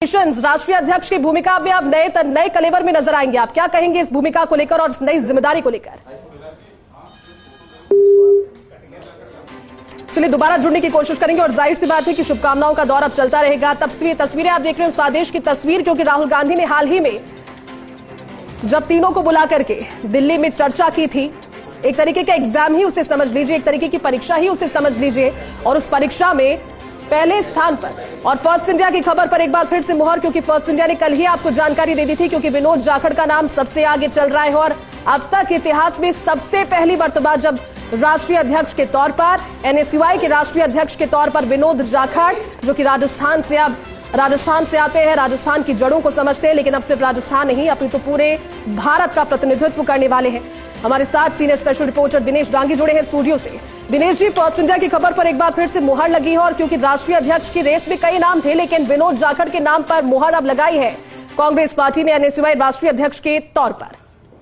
राष्ट्रीय अध्यक्ष की भूमिका में अब नए कलेवर में नजर आएंगे। आप क्या कहेंगे इस भूमिका को लेकर और इस नई जिम्मेदारी को लेकर? चलिए दोबारा जुड़ने की कोशिश करेंगे और जाहिर सी बात है कि शुभकामनाओं का दौर अब चलता रहेगा। तस्वीरें आप देख रहे हैं उस आदेश की तस्वीर, क्योंकि राहुल गांधी ने हाल ही में जब तीनों को बुला करके दिल्ली में चर्चा की थी, एक तरीके का एग्जाम ही उसे समझ लीजिए, एक तरीके की परीक्षा ही उसे समझ लीजिए, और उस परीक्षा में पहले स्थान पर और फर्स्ट इंडिया की खबर पर एक बार फिर से मुहर, क्योंकि फर्स्ट इंडिया ने कल ही आपको जानकारी दे दी थी, क्योंकि विनोद जाखड़ का नाम सबसे आगे चल रहा है और अब तक इतिहास में सबसे पहली मर्तबा जब राष्ट्रीय अध्यक्ष के तौर पर, एनएसयूआई के राष्ट्रीय अध्यक्ष के तौर पर विनोद जाखड़, जो कि राजस्थान से आते हैं, राजस्थान की जड़ों को समझते हैं, लेकिन अब सिर्फ राजस्थान नहीं अपितु तो पूरे भारत का प्रतिनिधित्व करने वाले हैं। हमारे साथ senior special reporter Dinesh Dangi जुड़े हैं स्टूडियो से। दिनेश जी, फर्स्ट इंडिया की खबर पर एक बार फिर से मुहर लगी है, और क्योंकि राष्ट्रीय अध्यक्ष की रेस में कई नाम थे, लेकिन विनोद जाखड़ के नाम पर मुहर अब लगाई है कांग्रेस पार्टी ने एनएसयूआई राष्ट्रीय अध्यक्ष के तौर पर।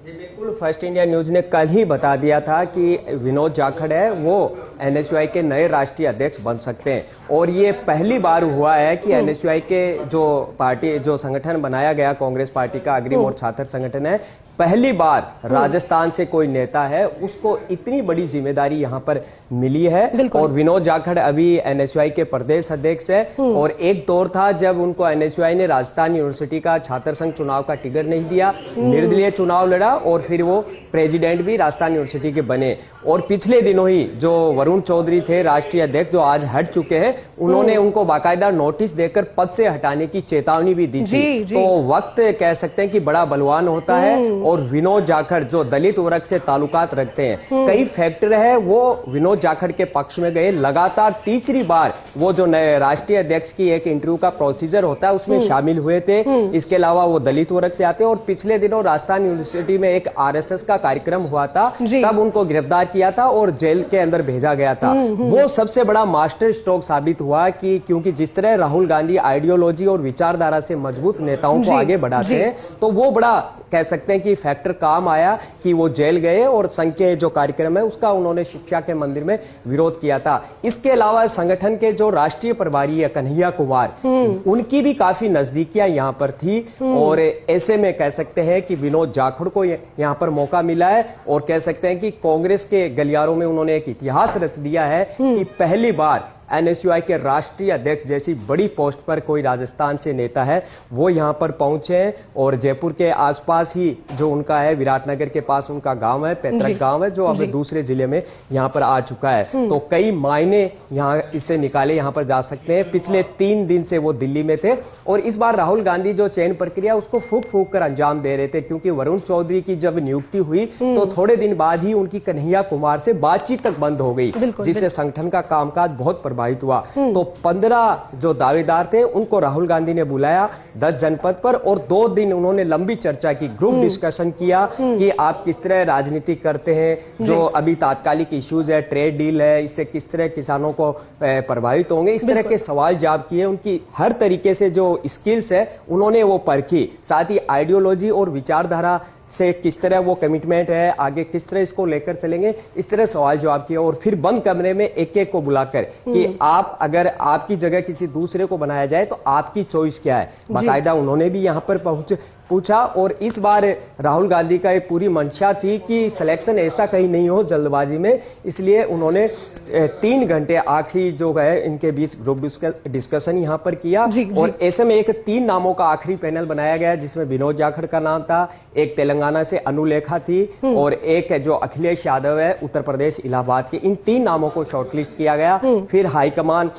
जी बिल्कुल, फर्स्ट इंडिया न्यूज ने कल ही बता दिया था कि विनोद जाखड़ है वो एनएसयूआई के नए राष्ट्रीय अध्यक्ष बन सकते हैं, और ये पहली बार हुआ है कि एनएसयूआई के जो संगठन बनाया गया कांग्रेस पार्टी का अग्रिम और छात्र संगठन है, पहली बार राजस्थान से कोई नेता है उसको इतनी बड़ी जिम्मेदारी यहाँ पर मिली है। और विनोद जाखड़ अभी एनएसयूआई के प्रदेश अध्यक्ष है, और एक दौर था जब उनको एनएसयूआई ने राजस्थान यूनिवर्सिटी का छात्र संघ चुनाव का टिकट नहीं दिया, निर्दलीय चुनाव लड़ा और फिर वो प्रेसिडेंट भी राजस्थान यूनिवर्सिटी के बने। और पिछले दिनों ही जो वरुण चौधरी थे राष्ट्रीय अध्यक्ष, जो आज हट चुके हैं, उन्होंने उनको बाकायदा नोटिस देकर पद से हटाने की चेतावनी भी दी थी। तो वक्त कह सकते हैं कि बड़ा बलवान होता है, और विनोद जाखड़ जो दलित वर्ग से ताल्लुकात रखते हैं, कई फैक्टर है वो विनोद जाखड़ के पक्ष में गए। लगातार तीसरी बार वो जो नए राष्ट्रीय अध्यक्ष की एक इंटरव्यू का प्रोसीजर होता है उसमें शामिल हुए थे। इसके अलावा वो दलित वर्ग से आते हैं, और पिछले दिनों राजस्थान यूनिवर्सिटी में एक आरएसएस का कार्यक्रम हुआ था, तब उनको गिरफ्तार किया था और जेल के अंदर भेजा गया था। वो सबसे बड़ा मास्टर स्ट्रोक साबित हुआ कि क्योंकि जिस तरह राहुल गांधी आइडियोलॉजी और विचारधारा से मजबूत नेताओं को आगे बढ़ाते हैं, तो वो बड़ा कह सकते हैं कि फैक्टर काम आया कि वो जेल गए और संघ के जो कार्यक्रम है उसका उन्होंने शिक्षा के मंदिर में विरोध किया था। इसके अलावा संगठन के जो राष्ट्रीय प्रभारी है कन्हैया कुमार, उनकी भी काफी नजदीकियां यहाँ पर थी, और ऐसे में कह सकते हैं कि विनोद जाखड़ को यहाँ पर मौका मिला है, और कह सकते हैं कि कांग्रेस के गलियारों में उन्होंने एक इतिहास रच दिया है कि पहली बार एनएसयूआई के राष्ट्रीय अध्यक्ष जैसी बड़ी पोस्ट पर कोई राजस्थान से नेता है वो यहाँ पर पहुंचे हैं। और जयपुर के आसपास ही जो उनका है, विराटनगर के पास उनका गांव है, पैतृक गांव है, जो अब दूसरे जिले में यहाँ पर आ चुका है। तो कई मायने यहाँ इससे निकाले यहाँ पर जा सकते हैं। पिछले 3 दिन से वो दिल्ली में थे, और इस बार राहुल गांधी जो चयन प्रक्रिया उसको फूक फूक कर अंजाम दे रहे थे, क्योंकि वरुण चौधरी की जब नियुक्ति हुई तो थोड़े दिन बाद ही उनकी कन्हैया कुमार से बातचीत तक बंद हो गई, जिससे संगठन का कामकाज बहुत प्रभावित हुआ। तो 15 जो दावेदार थे उनको राहुल गांधी ने बुलाया 10 जनपद पर, और 2 दिन उन्होंने लंबी चर्चा की, ग्रुप डिस्कशन किया कि आप किस तरह राजनीति करते हैं, जो अभी तात्कालिक इश्यूज है, ट्रेड डील है, इससे किस तरह किसानों को प्रभावित होंगे, इस तरह के सवाल जवाब किए। उनकी हर तरीके से जो स्किल्स है उन्होंने वो परखी, साथ ही आइडियोलॉजी और विचारधारा से किस तरह वो कमिटमेंट है, आगे किस तरह इसको लेकर चलेंगे, इस तरह सवाल जवाब किया। और फिर बंद कमरे में एक एक को बुलाकर कि आप अगर आपकी जगह किसी दूसरे को बनाया जाए तो आपकी चॉइस क्या है, बाकायदा उन्होंने भी यहाँ पर पूछा। और इस बार राहुल गांधी का एक पूरी मंशा थी कि सिलेक्शन ऐसा कहीं नहीं हो जल्दबाजी में, इसलिए उन्होंने 3 घंटे आखिरी जो है इनके बीच ग्रुप डिस्कशन यहाँ पर किया। और ऐसे में एक 3 नामों का आखिरी पैनल बनाया गया, जिसमें विनोद जाखड़ का नाम था, एक तेलंगाना से अनुलेखा थी, और एक जो अखिलेश यादव है उत्तर प्रदेश इलाहाबाद के। इन 3 नामों को शॉर्टलिस्ट किया गया। फिर हाईकमान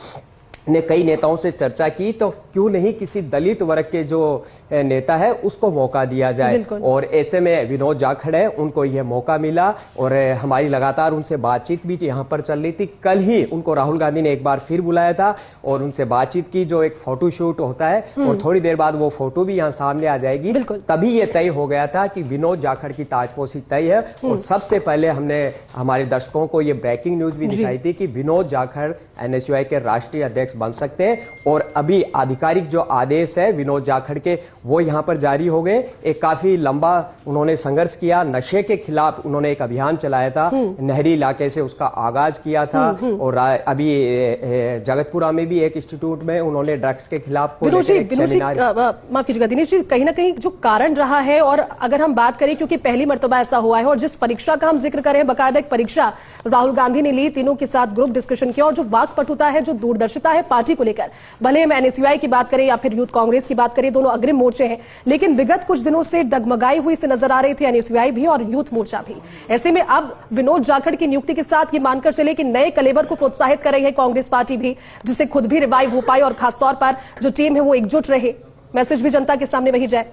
ने कई नेताओं से चर्चा की, तो क्यों नहीं किसी दलित वर्ग के जो नेता है उसको मौका दिया जाए, और ऐसे में विनोद जाखड़ है उनको यह मौका मिला। और हमारी लगातार उनसे बातचीत भी यहाँ पर चल रही थी। कल ही उनको राहुल गांधी ने एक बार फिर बुलाया था और उनसे बातचीत की, जो एक फोटो शूट होता है, और थोड़ी देर बाद वो फोटो भी यहाँ सामने आ जाएगी। तभी ये तय हो गया था कि विनोद जाखड़ की ताजपोशी तय है। और सबसे पहले हमने हमारे दर्शकों को ये ब्रेकिंग न्यूज भी दिखाई थी कि विनोद जाखड़ एनएसयूआई के राष्ट्रीय अध्यक्ष बन सकते हैं। और अभी आधिकारिक जो आदेश है विनोद जाखड़ के, वो यहाँ पर जारी हो गए। एक काफी लंबा उन्होंने संघर्ष किया, नशे के खिलाफ उन्होंने एक अभियान चलाया था, नहरी इलाके से उसका आगाज किया था। और अभी जगतपुरा में भी एक इंस्टीट्यूट में उन्होंने ड्रग्स के खिलाफ माफ कीजिएगा दिनेश जी, कहीं ना कहीं जो कारण रहा है, और अगर हम बात करें क्योंकि पहली मर्तबा ऐसा हुआ है, और जिस परीक्षा का हम जिक्र करें, बाकायदा एक परीक्षा राहुल गांधी ने ली, तीनों के साथ ग्रुप डिस्कशन किया, और जो वाकपटुता है, जो दूरदर्शिता है पार्टी को लेकर, भले हम एनएसयूआई की बात करें या फिर यूथ कांग्रेस की बात करें, दोनों अग्रिम मोर्चे हैं, लेकिन विगत कुछ दिनों से डगमगाई हुई से नजर आ रही थी एनएसयूआई भी और यूथ मोर्चा भी। ऐसे में अब विनोद जाखड़ की नियुक्ति के साथ ये मानकर चले कि नए कलेवर को प्रोत्साहित कर रही है कांग्रेस पार्टी भी, जिससे खुद भी रिवाइव हो पाए और खासतौर पर जो टीम है वो एकजुट रहे, मैसेज भी जनता के सामने वही जाए।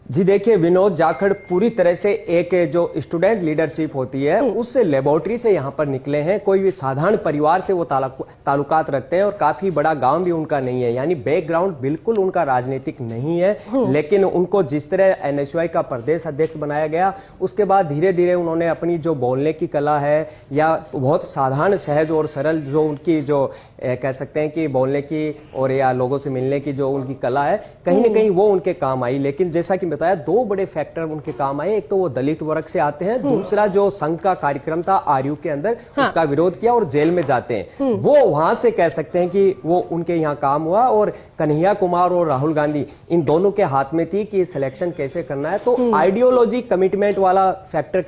जी देखिए, विनोद जाखड़ पूरी तरह से एक जो स्टूडेंट लीडरशिप होती है उस लेबोरेटरी से यहाँ पर निकले हैं। कोई भी साधारण परिवार से वो ताल्लुकात रखते हैं और काफी बड़ा गांव भी उनका नहीं है, यानी बैकग्राउंड बिल्कुल उनका राजनीतिक नहीं है। लेकिन उनको जिस तरह एनएसयूआई का प्रदेश अध्यक्ष बनाया गया, उसके बाद धीरे धीरे उन्होंने अपनी जो बोलने की कला है या बहुत साधारण सहज और सरल जो उनकी जो कह सकते हैं कि बोलने की और या लोगों से मिलने की जो उनकी कला है, कहीं ना कहीं वो उनके काम आई। लेकिन जैसा कि बताया, दो बड़े फैक्टर उनके काम आए। एक तो वो दलित वर्ग से आते हैं, दूसरा जो संघ का कार्यक्रम था आरयू के अंदर, उसका विरोध किया और जेल में जाते हैं। वो वहां से कह सकते हैं कि वो उनके यहाँ काम हुआ। और कन्हैया कुमार और राहुल गांधी, इन दोनों के हाथ में थी कि सिलेक्शन कैसे करना है। तो आइडियोलॉजी कमिटमेंट वाला फैक्टर